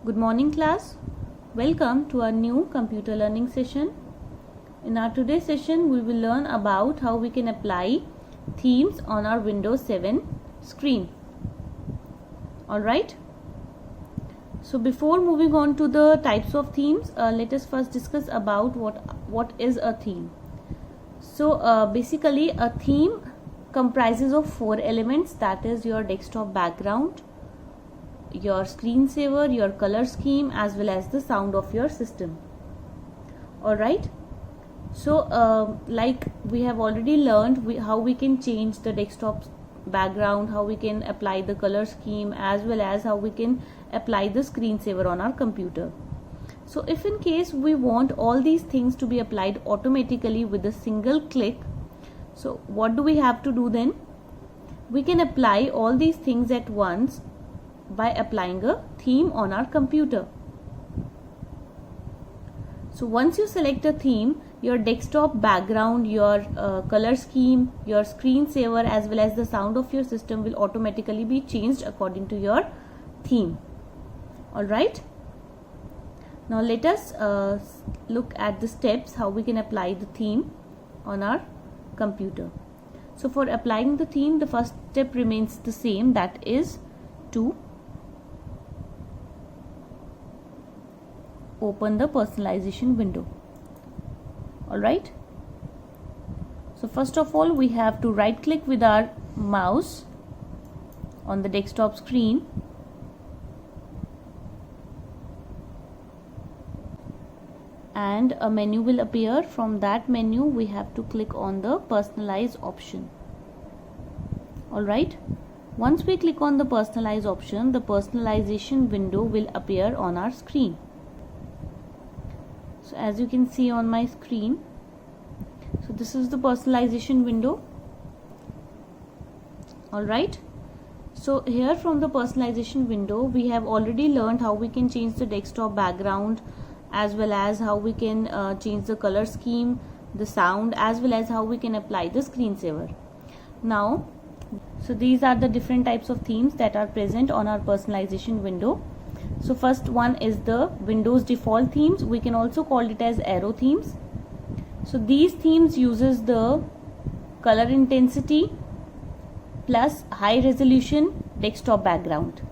Good morning class. Welcome to our new computer learning session. In our today's session we will learn about how we can apply themes on our Windows 7 screen. Alright. So before moving on to the types of themes, let us first discuss about what is a theme. So basically a theme comprises of 4 elements, that is your desktop background, your screensaver, your color scheme, as well as the sound of your system. Alright, so like we have already learned how we can change the desktop background, how we can apply the color scheme, as well as how we can apply the screensaver on our computer. So if in case we want all these things to be applied automatically with a single click, so what do we have to do then? We can apply all these things at once by applying a theme on our computer. So once you select a theme, your desktop background, your color scheme, your screensaver, as well as the sound of your system will automatically be changed according to your theme. Alright, now let us look at the steps how we can apply the theme on our computer. So for applying the theme, the first step remains the same, that is to open the personalization window. Alright, so first of all we have to right click with our mouse on the desktop screen and a menu will appear. From that menu we have to click on the personalize option. Alright, once we click on the personalize option, the personalization window will appear on our screen. So as you can see on my screen, so this is the personalization window. Alright, so here from the personalization window we have already learned how we can change the desktop background, as well as how we can change the color scheme, the sound, as well as how we can apply the screensaver. Now, so these are the different types of themes that are present on our personalization window. So first one is the Windows default themes. We can also call it as arrow themes. So these themes uses the color intensity plus high resolution desktop background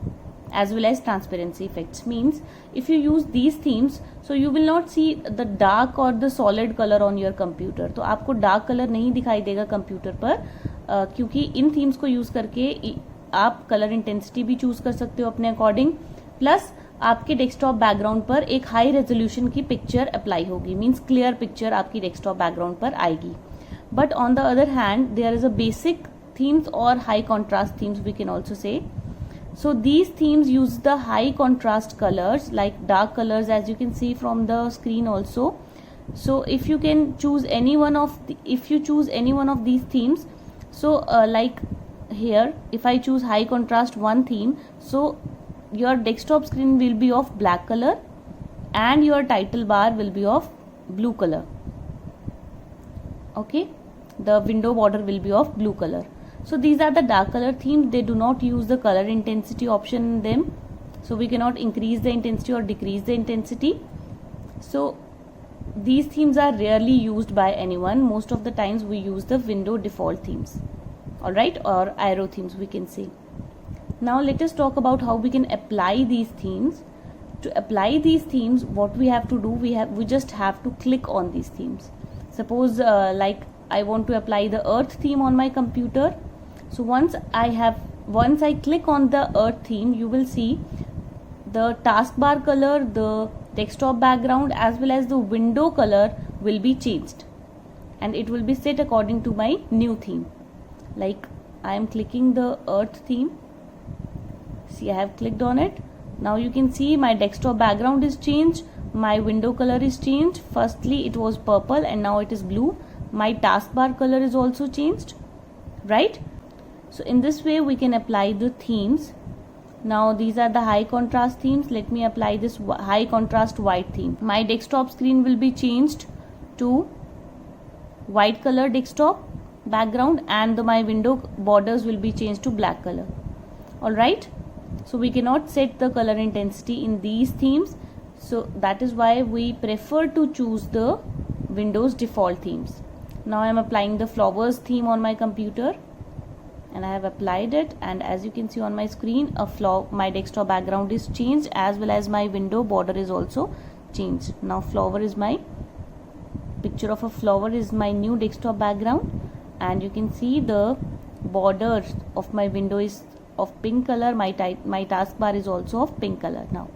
as well as transparency effects. Means if you use these themes, so you will not see the dark or the solid color on your computer. तो आपको dark color नहीं दिखाई देगा computer पर, क्योंकि इन themes को use करके आप कलर इंटेंसिटी भी चूज कर सकते हो अपने अकॉर्डिंग, प्लस आपके डेस्कटॉप बैकग्राउंड पर एक हाई रेजोल्यूशन की पिक्चर अप्लाई होगी, मींस क्लियर पिक्चर आपकी डेस्कटॉप बैकग्राउंड पर आएगी. But on the other hand there is a basic themes or high contrast themes we can also say. So these themes use the high contrast colors like dark colors, as you can see from the screen also. So if you can choose any one of these themes, so like here if I choose high contrast one theme, so your desktop screen will be of black color and your title bar will be of blue color. Okay, the window border will be of blue color. So these are the dark color themes. They do not use the color intensity option in them, so we cannot increase the intensity or decrease the intensity. So these themes are rarely used by anyone. Most of the times we use the window default themes, alright, or arrow themes we can say. Now let us talk about how we can apply these themes. To apply these themes, what we have to do, we just have to click on these themes. Suppose like I want to apply the earth theme on my computer. So once I click on the earth theme, you will see the taskbar color, the desktop background, as well as the window color will be changed, and it will be set according to my new theme. Like I am clicking the earth theme. See, I have clicked on it. Now you can see my desktop background is changed, my window color is changed. Firstly it was purple and now it is blue. My taskbar color is also changed, right? So in this way we can apply the themes. Now these are the high contrast themes. Let me apply this high contrast white theme. My desktop screen will be changed to white color desktop background and my window borders will be changed to black color. Alright, So we cannot set the color intensity in these themes. So that is why we prefer to choose the Windows default themes. Now I am applying the flowers theme on my computer, and I have applied it, and as you can see on my screen, my desktop background is changed, as well as my window border is also changed. Now flower is my picture of a flower is my new desktop background, and you can see the border of my window is of pink color. My taskbar is also of pink color now.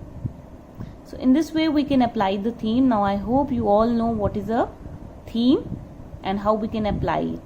So in this way we can apply the theme. Now I hope you all know what is a theme and how we can apply it.